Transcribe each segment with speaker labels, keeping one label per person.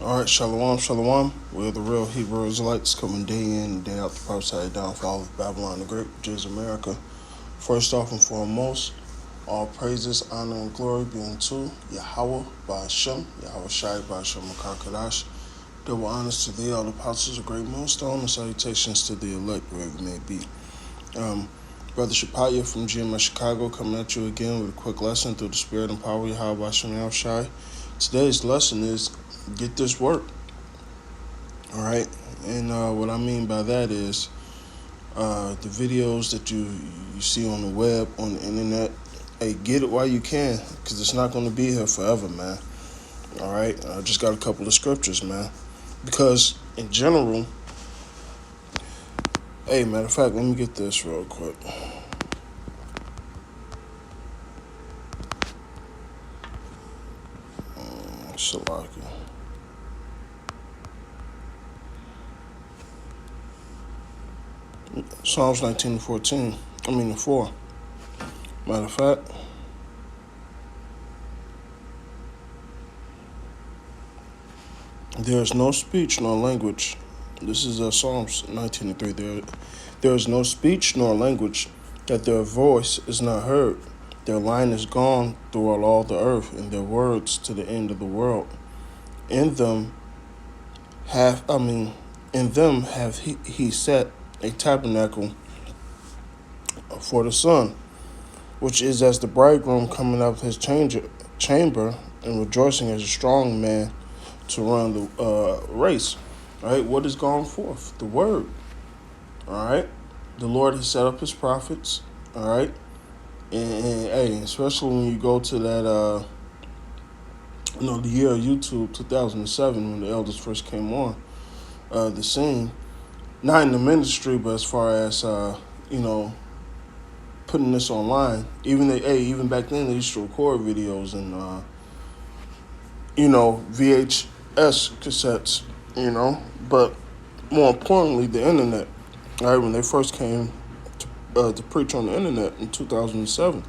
Speaker 1: All right, shalom, shalom. We're the real Hebrew Israelites coming day in and day out to prophesy the downfall of Babylon the Great, which is America. First off and foremost, all praises, honor, and glory be unto Yahweh Ba'ashem, Yahweh Shai Ba'ashem Makakadash. Double honors to thee, all the apostles of great millstone, and salutations to the elect, wherever it may be. Brother Shapaya from GMS Chicago coming at you again with a quick lesson through the spirit and power of Yahweh Ba'ashem Yahweh Shai. Today's lesson is get this work. All right, and what I mean by that is the videos that you see on the web, on the internet. Hey, get it while you can, because it's not going to be here forever, man. All right, I just got a couple of scriptures, man. Because in general, hey, matter of fact, let me get this real quick. Salaki. Psalms 19:14. I mean the 4. Matter of fact, there is no speech nor language. This is Psalms 19:3. There is no speech nor language that their voice is not heard. Their line is gone throughout all the earth, and their words to the end of the world. In them have he set a tabernacle for the sun, which is as the bridegroom coming out of his chamber and rejoicing as a strong man to run the race. All right, what is gone forth? The word. All right, the Lord has set up his prophets. All right, and hey, especially when you go to that, the year of YouTube, 2007, when the elders first came on the scene. Not in the ministry, but as far as putting this online. Even back then they used to record videos and VHS cassettes. But more importantly, the internet. All right, when they first came to preach on the internet in 2007.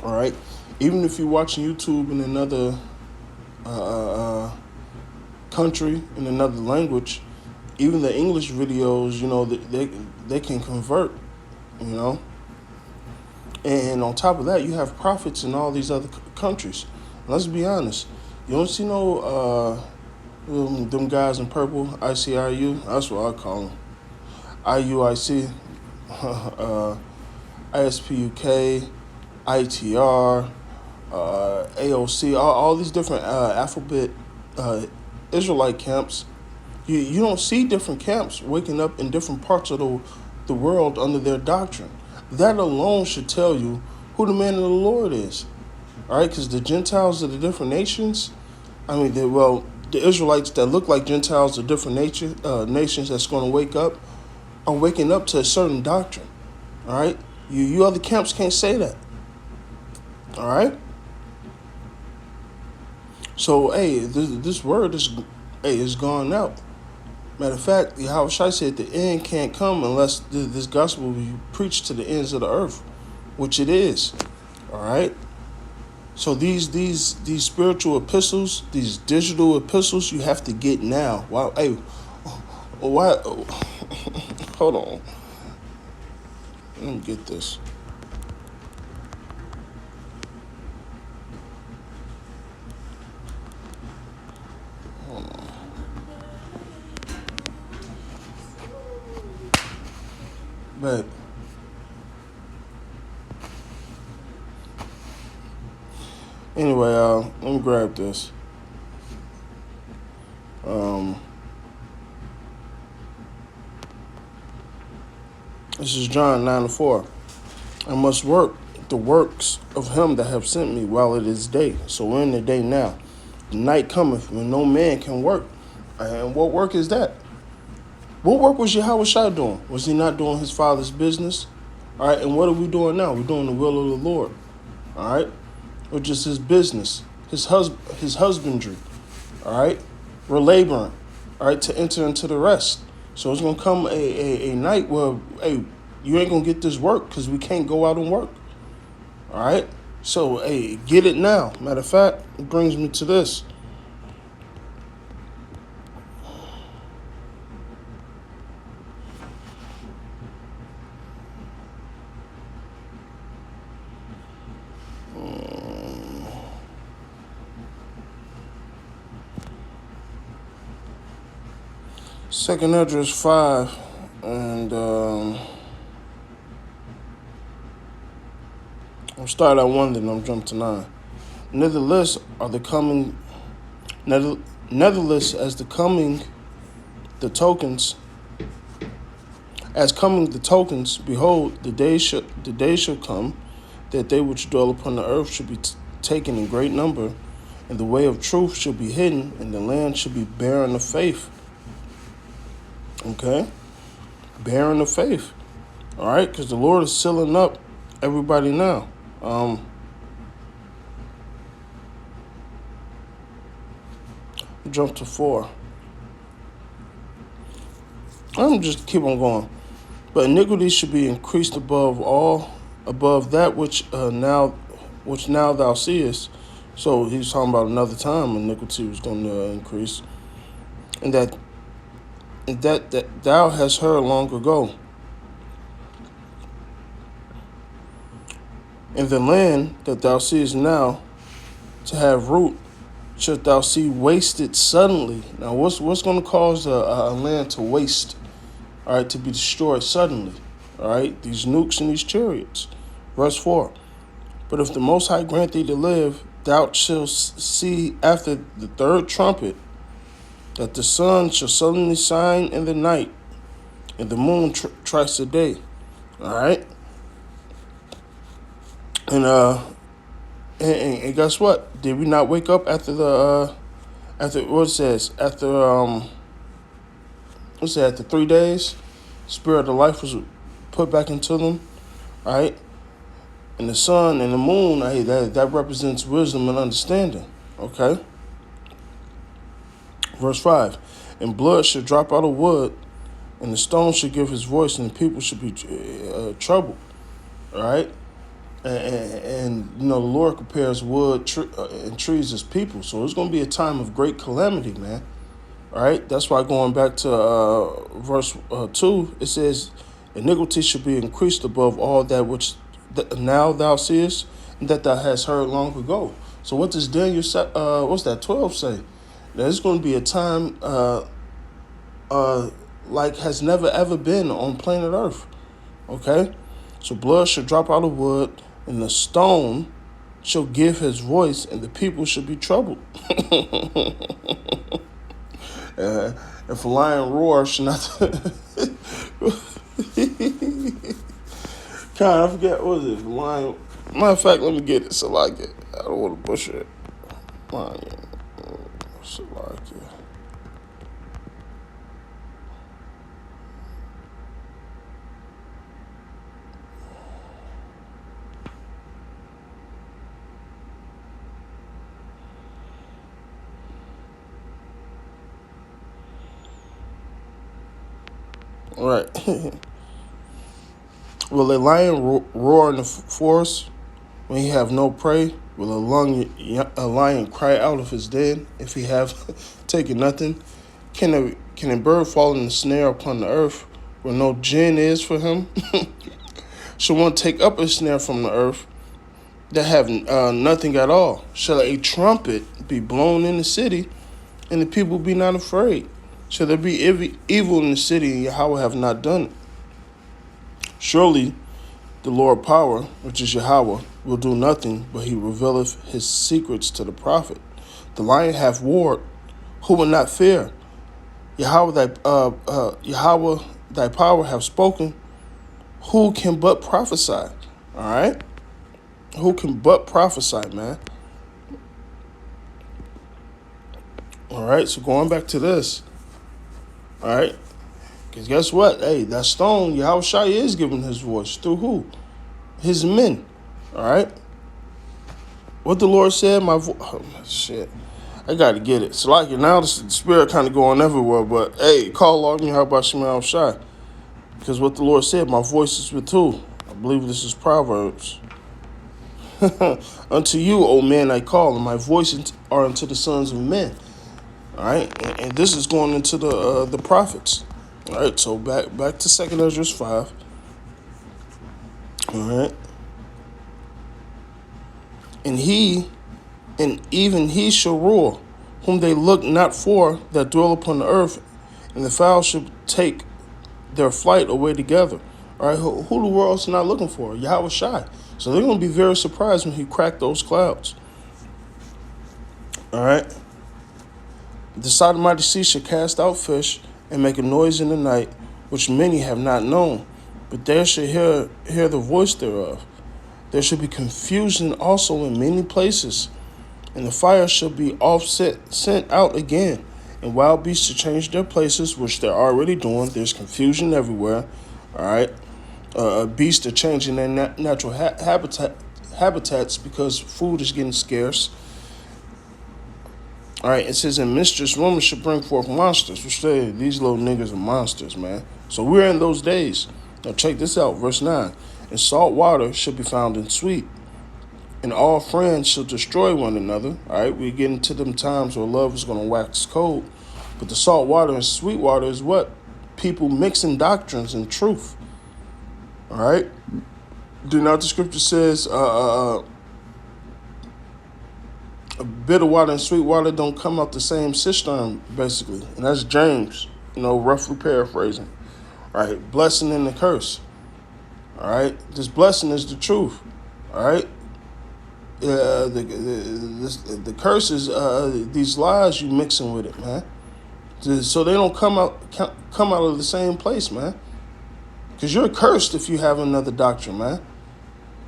Speaker 1: All right, even if you're watching YouTube in another country, in another language, even the English videos, they can convert, And on top of that, you have prophets in all these other countries. Let's be honest. You don't see them guys in purple, ICIU. That's what I call them. IUIC, ISPUK, ITR, AOC, all these different alphabet Israelite camps. You don't see different camps waking up in different parts of the world under their doctrine. That alone should tell you who the man of the Lord is. All right, because the Gentiles of the different nations, the Israelites that look like Gentiles of different nations that's going to wake up are waking up to a certain doctrine. All right, you other camps can't say that. All right. So, hey, this word is gone out. Matter of fact, Yahweh Shai said the end can't come unless this gospel will be preached to the ends of the earth, which it is. All right. So these spiritual epistles, these digital epistles, you have to get now. Wow. Hey, why? Hold on. Let me get this. But anyway, let me grab this. This is John 9:4. I must work the works of him that have sent me while it is day. So we're in the day now. The night cometh when no man can work. And what work is that? What work was Yahweh Shai doing? Was he not doing his father's business? All right, and what are we doing now? We're doing the will of the Lord. All right, which is his business, his husbandry. All right, we're laboring. All right, to enter into the rest. So it's gonna come a night where, hey, you ain't gonna get this work because we can't go out and work. All right, so hey, get it now. Matter of fact, it brings me to this. Second Esdras 5, and I'll start at 1, then I'll jump to 9. Nevertheless, are the coming, nevertheless, as the coming, the tokens, as coming the tokens, behold, the day shall come, that they which dwell upon the earth shall be taken in great number, and the way of truth shall be hidden, and the land shall be barren of faith. Okay? Barren of faith. All right? Because the Lord is sealing up everybody now. Jump to 4. I'm just keep on going. But iniquity should be increased above that which now thou seest. So he's talking about another time iniquity was going to increase, and that thou hast heard long ago. In the land that thou seest now to have root, shalt thou see wasted suddenly. Now, what's going to cause a land to waste? All right, to be destroyed suddenly. All right, these nukes and these chariots. Verse 4. But if the Most High grant thee to live, thou shalt see after the third trumpet that the sun shall suddenly shine in the night, and the moon twice a day. All right, and guess what? Did we not wake up after after what it says after after 3 days, spirit of life was put back into them, all right? And the sun and the moon, hey, that represents wisdom and understanding, okay? Verse 5, and blood should drop out of wood, and the stone should give his voice, and the people should be troubled, all right? And you know, the Lord compares wood and trees as people, so it's going to be a time of great calamity, man. All right, that's why going back to verse 2, it says, iniquity should be increased above all that which now thou seest, and that thou hast heard long ago. So what does Daniel 12 say? That it's going to be a time like has never ever been on planet Earth. Okay, so blood should drop out of wood, and the stone shall give his voice, and the people should be troubled. If a lion roars, should not. I forget, what was it? Lion. Matter of fact, let me get it. Salakia. I don't want to butcher it. Lion. Salakia. All right. Will a lion roar in the forest when he have no prey? Will a lion cry out of his den if he have taken nothing? Can a bird fall in the snare upon the earth where no gin is for him? Shall one take up a snare from the earth that have nothing at all? Shall a trumpet be blown in the city, and the people be not afraid? Shall there be evil in the city, and Yahweh have not done it? Surely the Lord power, which is Yahweh, will do nothing, but he revealeth his secrets to the prophet. The lion hath warred, who will not fear? Yahweh thy power have spoken, who can but prophesy? All right? Who can but prophesy, man? All right, so going back to this, all right? Because guess what? Hey, that stone, Yahweh Shai is giving his voice. Through who? His men. All right? What the Lord said, shit. I got to get it. So like now the spirit kind of going everywhere, but hey, call on me, how about Shema Shai? Because what the Lord said, my voice is with who? I believe this is Proverbs. Unto you, O men, I call, and my voice are unto the sons of men. All right? And this is going into the prophets. All right, so back to 2 Esdras 5. All right. And even he shall rule, whom they look not for that dwell upon the earth, and the fowl should take their flight away together. All right, who the world's not looking for? Yahweh Shai. So they're going to be very surprised when he cracked those clouds. All right. The Sodomite sea shall cast out fish and make a noise in the night, which many have not known, but there shall hear the voice thereof. There shall be confusion also in many places, and the fire shall be sent out again, and wild beasts shall change their places, which they're already doing. There's confusion everywhere. All right. Beasts are changing their natural habitats because food is getting scarce. All right, it says, and mistress women should bring forth monsters, which these little niggas are monsters, man. So we're in those days. Now check this out, verse 9. And salt water should be found in sweet, and all friends shall destroy one another. All right, we're getting to them times where love is going to wax cold. But the salt water and sweet water is what? People mixing doctrines and truth. All right? Do not the scripture says bitter water and sweet water don't come out the same cistern, basically. And that's James, roughly paraphrasing. All right? Blessing and the curse. All right? This blessing is the truth. All right? The curse is these lies you mixing with it, man. So they don't come out of the same place, man. Because you're cursed if you have another doctrine, man.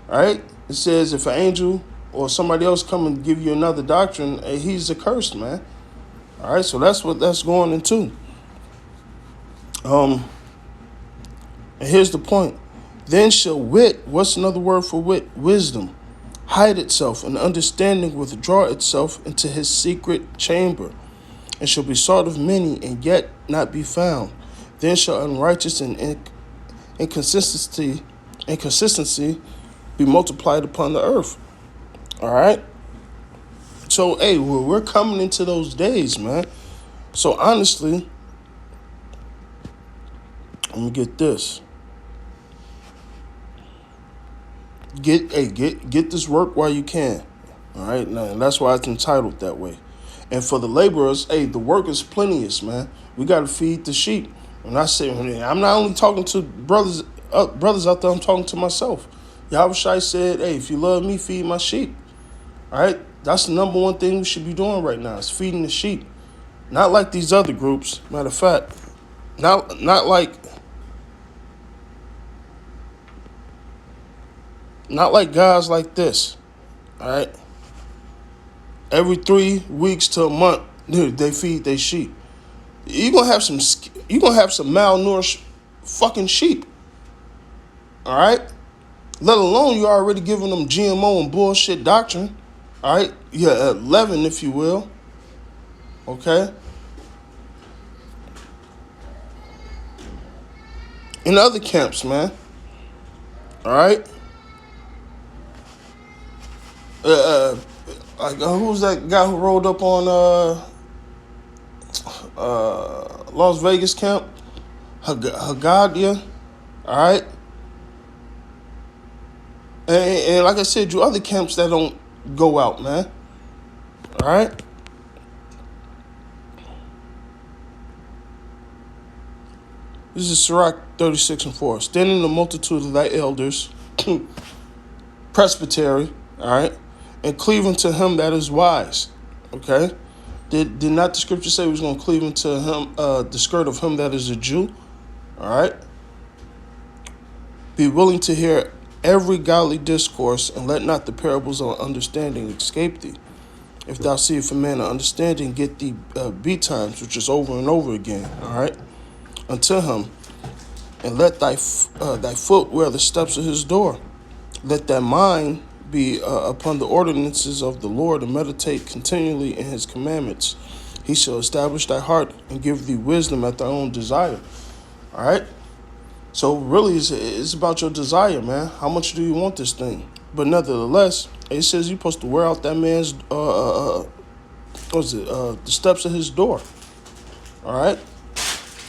Speaker 1: All right? It says if an angel or somebody else come and give you another doctrine, he's accursed, man. All right? So that's what that's going into. And here's the point. Then shall wit, what's another word for wit? Wisdom. Hide itself, and understanding withdraw itself into his secret chamber, and shall be sought of many, and yet not be found. Then shall unrighteousness and inconsistency be multiplied upon the earth. All right? So, hey, we're coming into those days, man. So, honestly, let me get this. Get this work while you can. All right? Now, and that's why it's entitled that way. And for the laborers, hey, the work is plenteous, man. We got to feed the sheep. And I say, I'm not only talking to brothers out there, I'm talking to myself. Yahweh Shai said, hey, if you love me, feed my sheep. All right? That's the number one thing we should be doing right now is feeding the sheep. Not like these other groups. Matter of fact, not like guys like this. All right? Every 3 weeks to a month, dude, they feed their sheep. You're gonna have some malnourished fucking sheep. All right? Let alone you already giving them GMO and bullshit doctrine. All right? Yeah, leaven, if you will. Okay? In other camps, man. All right? Who's that guy who rolled up on Las Vegas camp? Haggadah. All right? And like I said, you other camps that don't go out, man. All right? This is Sirach 36:4. Standing in the multitude of thy elders, presbytery, all right, and cleave unto him that is wise. Okay? Did not the scripture say we was going to cleave unto him, the skirt of him that is a Jew? All right? Be willing to hear every godly discourse, and let not the parables of understanding escape thee. If thou seest a man of understanding, get thee betimes, which is over and over again, all right, unto him, and let thy foot wear the steps of his door. Let thy mind be upon the ordinances of the Lord, and meditate continually in his commandments. He shall establish thy heart and give thee wisdom at thy own desire. All right? So really, it's about your desire, man. How much do you want this thing? But nevertheless, it says you're supposed to wear out that man's, the steps of his door. All right?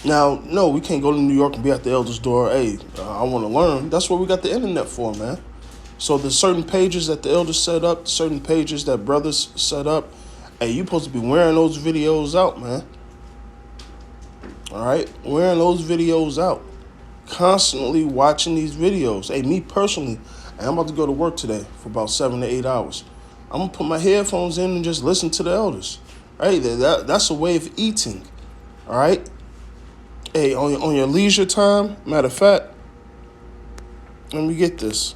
Speaker 1: Now, no, we can't go to New York and be at the elder's door. Hey, I want to learn. That's what we got the internet for, man. So there's certain pages that the elders set up, certain pages that brothers set up. Hey, you supposed to be wearing those videos out, man. All right, wearing those videos out, constantly watching these videos. Hey, me personally, I'm about to go to work today for about 7 to 8 hours. I'm gonna put my headphones in and just listen to the elders. Hey, that's a way of eating. All right. Hey, on your leisure time. Matter of fact, let me get this.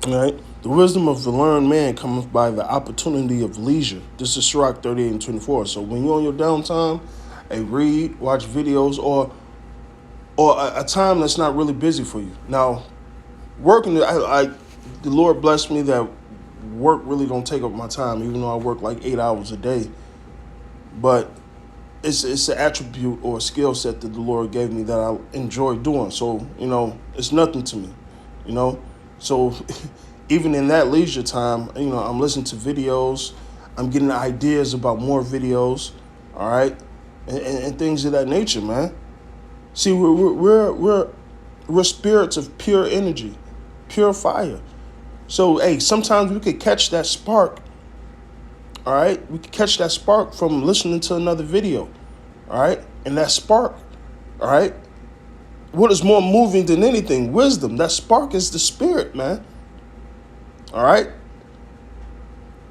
Speaker 1: All right. The wisdom of the learned man cometh by the opportunity of leisure. This is Sirach 38 and 24. So when you're on your downtime, hey, read, watch videos, or a time that's not really busy for you. Now, working, the Lord blessed me that work really don't take up my time, even though I work like 8 hours a day. But it's an attribute or a skill set that the Lord gave me that I enjoy doing. So, it's nothing to me, you know. So even in that leisure time, I'm listening to videos, I'm getting ideas about more videos, all right, and things of that nature, man. See, we're spirits of pure energy, pure fire. So, hey, sometimes we could catch that spark, all right? We could catch that spark from listening to another video, all right? And that spark, all right? What is more moving than anything? Wisdom. That spark is the spirit, man. All right?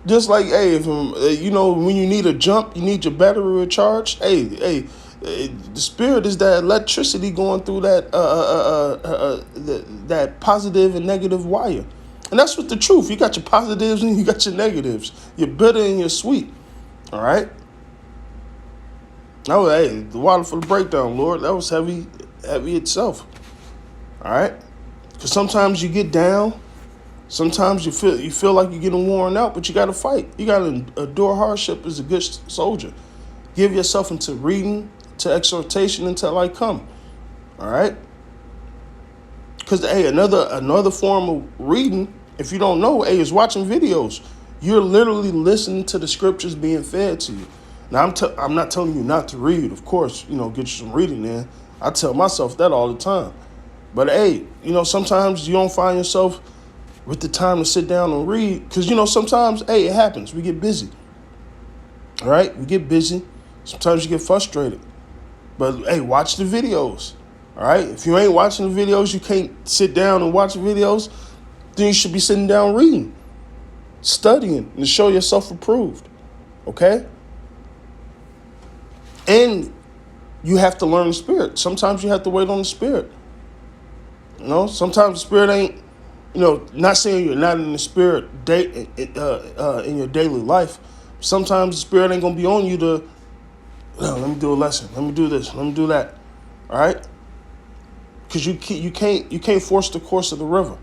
Speaker 1: Just like, hey, if when you need a jump, you need your battery recharged. Hey, the spirit is that electricity going through that positive and negative wire. And that's what the truth. You got your positives and you got your negatives. You're bitter and you're sweet. All right? Oh, hey, the water for the breakdown, Lord. That was heavy itself. All right? Because sometimes you get down. Sometimes you feel like you're getting worn out, but you got to fight. You got to endure hardship as a good soldier. Give yourself into reading, to exhortation until I come. All right? Because, hey, another form of reading, if you don't know, hey, is watching videos. You're literally listening to the scriptures being fed to you. Now, I'm not telling you not to read. Of course, get you some reading in. I tell myself that all the time. But, hey, sometimes you don't find yourself with the time to sit down and read. Because, sometimes, hey, it happens. We get busy. All right? We get busy. Sometimes you get frustrated. But, hey, watch the videos. All right? If you ain't watching the videos, you can't sit down and watch the videos, then you should be sitting down reading, studying, and show yourself approved. Okay? And you have to learn the spirit. Sometimes you have to wait on the spirit. Sometimes the spirit ain't, not saying you're not in the spirit in your daily life. Sometimes the spirit ain't going to be on you to, let me do a lesson. Let me do this. Let me do that. All right? Because you can't force the course of the river.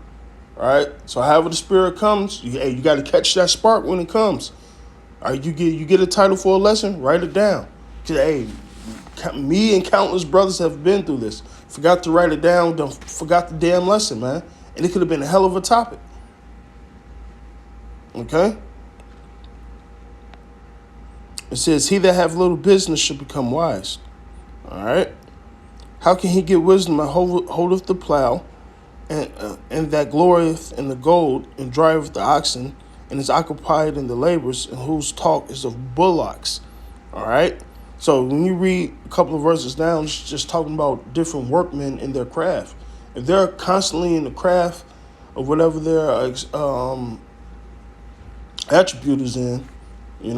Speaker 1: All right? So however the spirit comes, you got to catch that spark when it comes. All right? You get a title for a lesson, write it down. Because, hey, me and countless brothers have been through this. Forgot to write it down, forgot the damn lesson, man. And it could have been a hell of a topic. Okay? It says, he that have little business should become wise. All right? How can he get wisdom that holdeth the plow, and that glorieth in the gold, and driveth the oxen, and is occupied in the labors, and whose talk is of bullocks? All right? So when you read a couple of verses down, it's just talking about different workmen in their craft. If they're constantly in the craft of whatever their attribute is in, they ain't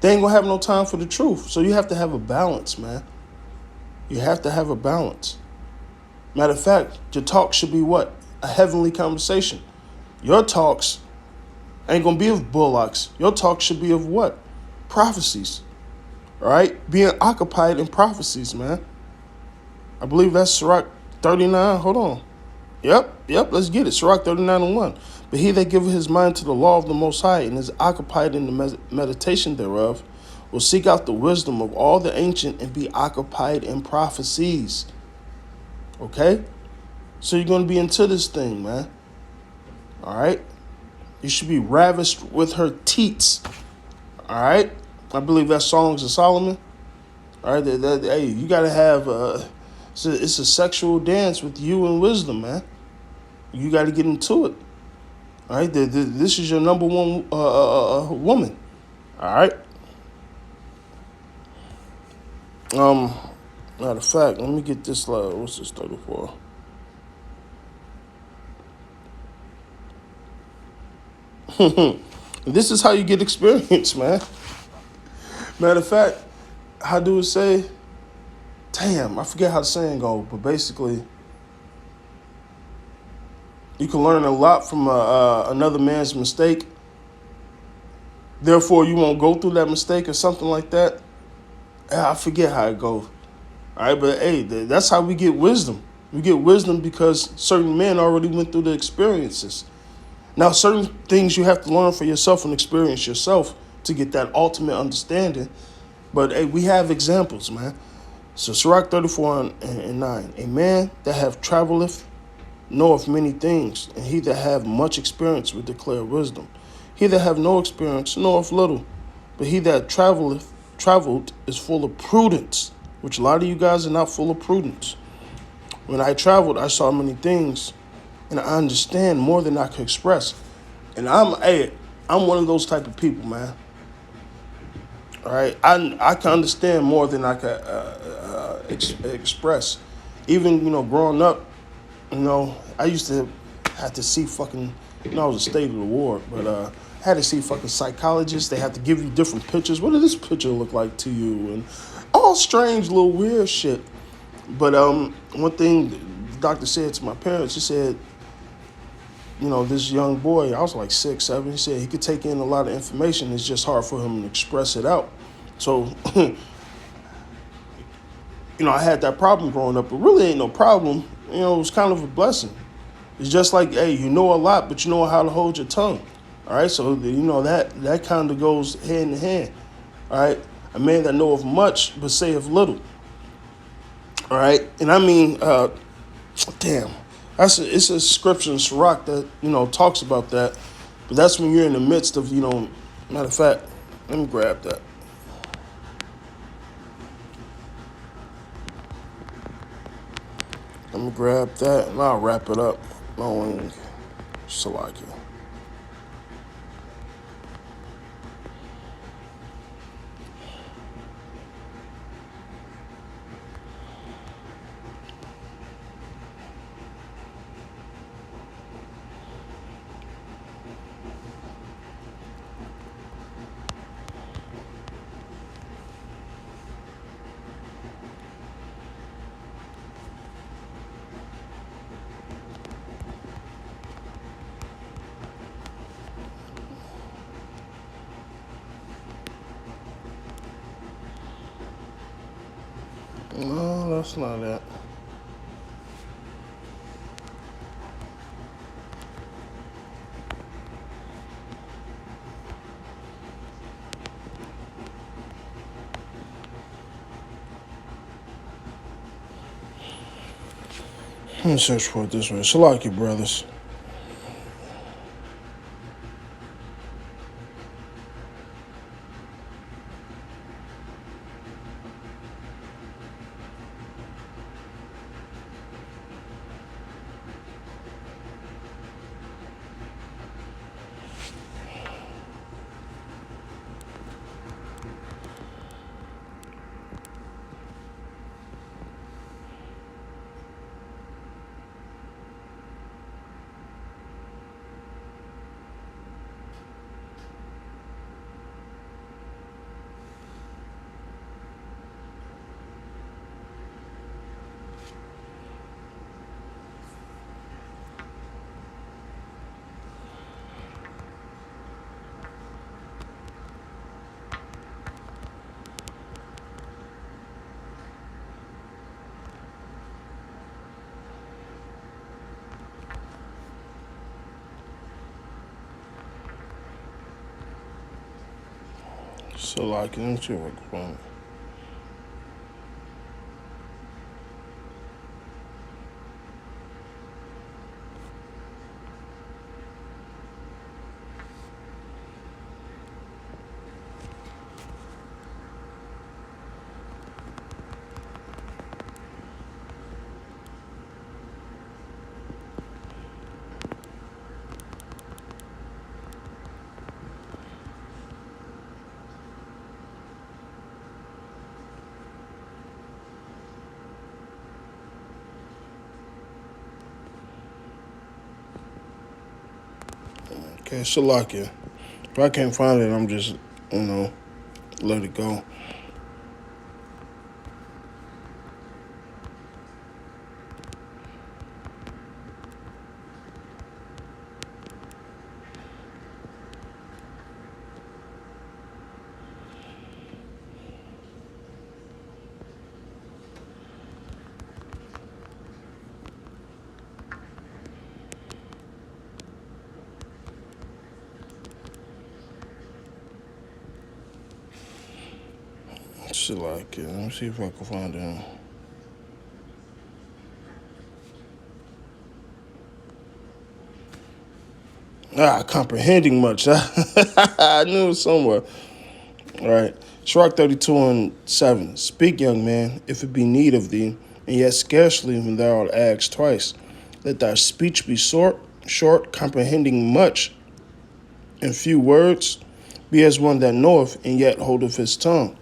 Speaker 1: gonna have no time for the truth. So you have to have a balance, man. You have to have a balance. Matter of fact, your talk should be what? A heavenly conversation. Your talks ain't gonna be of bullocks. Your talk should be of what? Prophecies. All right? Being occupied in prophecies, man. I believe that's Sirach 39. Hold on. Yep, let's get it. Sirach 39:1. But he that giveth his mind to the law of the Most High and is occupied in the meditation thereof will seek out the wisdom of all the ancient and be occupied in prophecies. Okay? So you're going to be into this thing, man. All right? You should be ravished with her teats. All right? I believe that's Songs of Solomon. All right, hey, you gotta have it's a sexual dance with you and wisdom, man. You got to get into it. All right, this is your number one woman. All right. Um, Matter of fact, let me get this. What's this 34? This is how you get experience, man. Matter of fact, how do it say? Damn, I forget how the saying goes, but basically, you can learn a lot from another man's mistake. Therefore, you won't go through that mistake or something like that. I forget how it goes. All right, but hey, that's how we get wisdom. We get wisdom because certain men already went through the experiences. Now, certain things you have to learn for yourself and experience yourself to get that ultimate understanding. But hey, we have examples, man. So Sirach 34 and 9. A man that have travelleth knoweth many things, and he that have much experience will declare wisdom. He that have no experience knoweth little, but he that travelled is full of prudence, which a lot of you guys are not full of prudence. When I traveled, I saw many things, and I understand more than I could express. And I'm one of those type of people, man. All right, I can understand more than I can express. Even growing up, I used to have to see fucking, I was a state of the ward, but I had to see fucking psychologists. They have to give you different pictures. What does this picture look like to you? And all strange little weird shit. But one thing the doctor said to my parents, he said, this young boy, I was like 6, 7, he said he could take in a lot of information. It's just hard for him to express it out. So, I had that problem growing up, but really ain't no problem. It was kind of a blessing. It's just like, hey, you know a lot, but you know how to hold your tongue. All right, so that kind of goes hand in hand. All right, a man that knoweth much but saith little. All right, and I mean, damn, it's a scripture in Sirach that talks about that, but that's when you're in the midst of Matter of fact, let me grab that. Let me grab that and I'll wrap it up. Knowing Salaki. No, that's not it. Let me search for it this way. Salaki, brothers. Salaki, let me see what we're going. Okay, Shalakia. If I can't find it, I'm just, let it go. Shalakia. Let me see if I can find it. Comprehending much. I knew it was somewhere. All right. Sirach 32 and 7. Speak, young man, if it be need of thee, and yet scarcely when thou art asked twice. Let thy speech be short, comprehending much, in few words. Be as one that knoweth, and yet holdeth his tongue.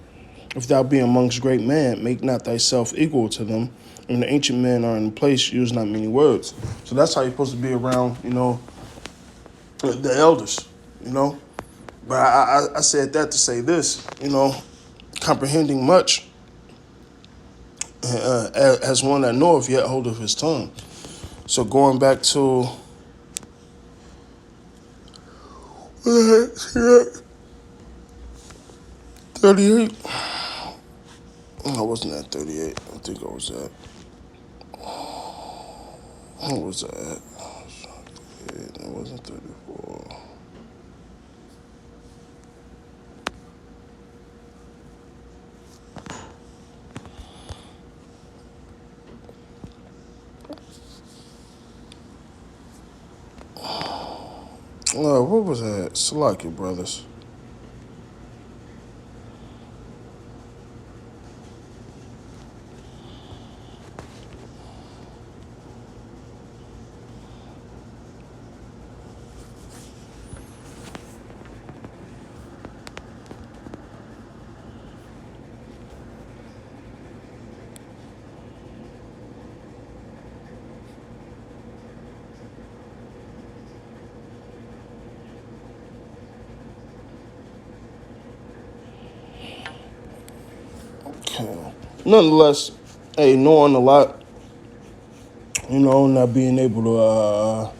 Speaker 1: If thou be amongst great men, make not thyself equal to them. When the ancient men are in a place, use not many words. So that's how you're supposed to be around, the elders, But I said that to say this, comprehending much, as one that knoweth yet holdeth his tongue. So going back to 38. I wasn't at 38. I think I was at. What was that at? It wasn't 34. What was that? Salaki Brothers. Okay. Nonetheless, hey, knowing a lot, not being able to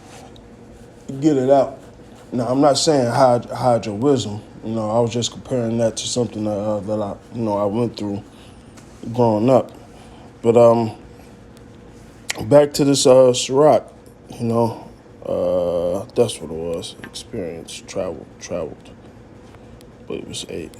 Speaker 1: get it out. Now, I'm not saying hide your wisdom. I was just comparing that to something that I went through growing up. But back to this Sirach, that's what it was. Experience, traveled. But it was 8.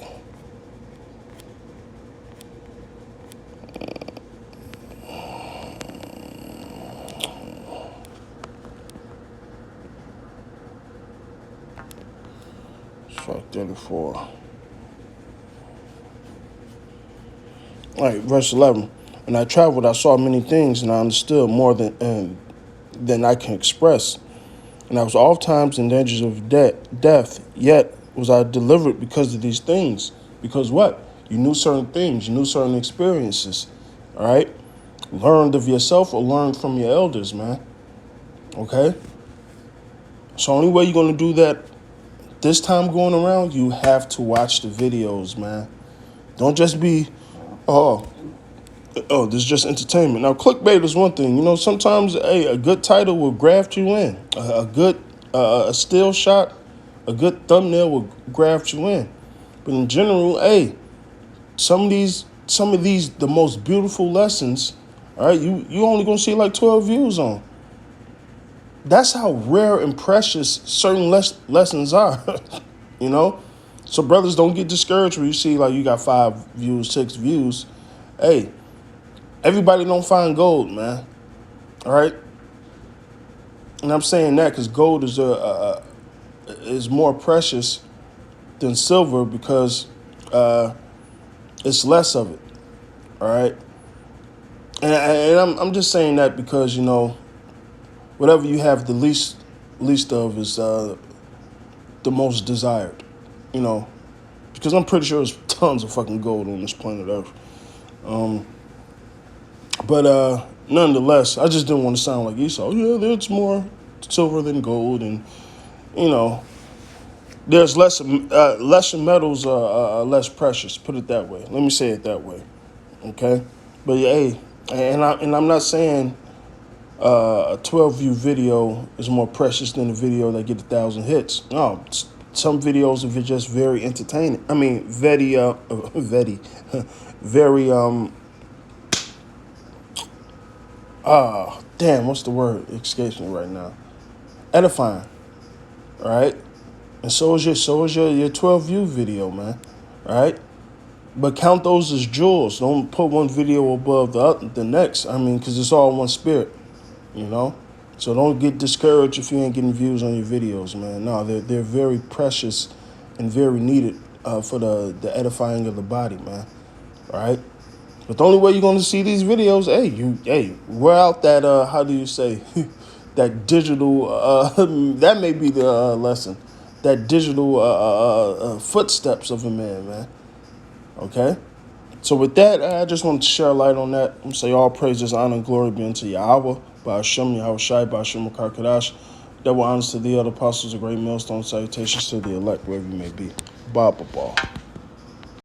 Speaker 1: Sirach 34. All right, verse 11. When I traveled, I saw many things, and I understood more than I can express. And I was oft times in dangers of death, yet was I delivered because of these things. Because what? You knew certain things, you knew certain experiences, all right? Learned of yourself or learned from your elders, man, okay? So only way you're going to do that this time going around, you have to watch the videos, man. Don't just be, this is just entertainment. Now, clickbait is one thing. Sometimes a good title will graft you in. A good a still shot, a good thumbnail will graft you in. But in general, some of these, the most beautiful lessons, all right, you only gonna see like 12 views on. That's how rare and precious certain lessons are, So brothers, don't get discouraged when you see like you got 5 views, 6 views. Hey, everybody don't find gold, man. All right, and I'm saying that because gold is more precious than silver because it's less of it. All right, and I'm just saying that because whatever you have the least of is the most desired. Because I'm pretty sure there's tons of fucking gold on this planet Earth. But nonetheless, I just didn't want to sound like Esau. Yeah, there's more silver than gold, and There's lesser metals are less precious. Put it that way. Let me say it that way. Okay, but yeah, hey, I'm not saying a 12 view video is more precious than a video that get 1,000 hits. No, some videos if it's just very entertaining. I mean, very, very damn, what's the word? It escapes me right now. Edifying, right? And so is your 12 view video, man, right? But count those as jewels. Don't put one video above the next. I mean, because it's all one spirit, you know. So don't get discouraged if you ain't getting views on your videos, man. No, they're very precious and very needed for the edifying of the body, man. Right? But the only way you're gonna see these videos, we're out that how do you say that digital that may be the lesson. That digital footsteps of a man. Okay? So with that, I just wanted to share a light on that. I'm say all praises, honor, and glory be unto Yahweh, by Hashem, Yahweh Shai, by Hashem Kadash. That were honors to the other apostles, a great millstone salutations to the elect, wherever you may be. Ba ba ba.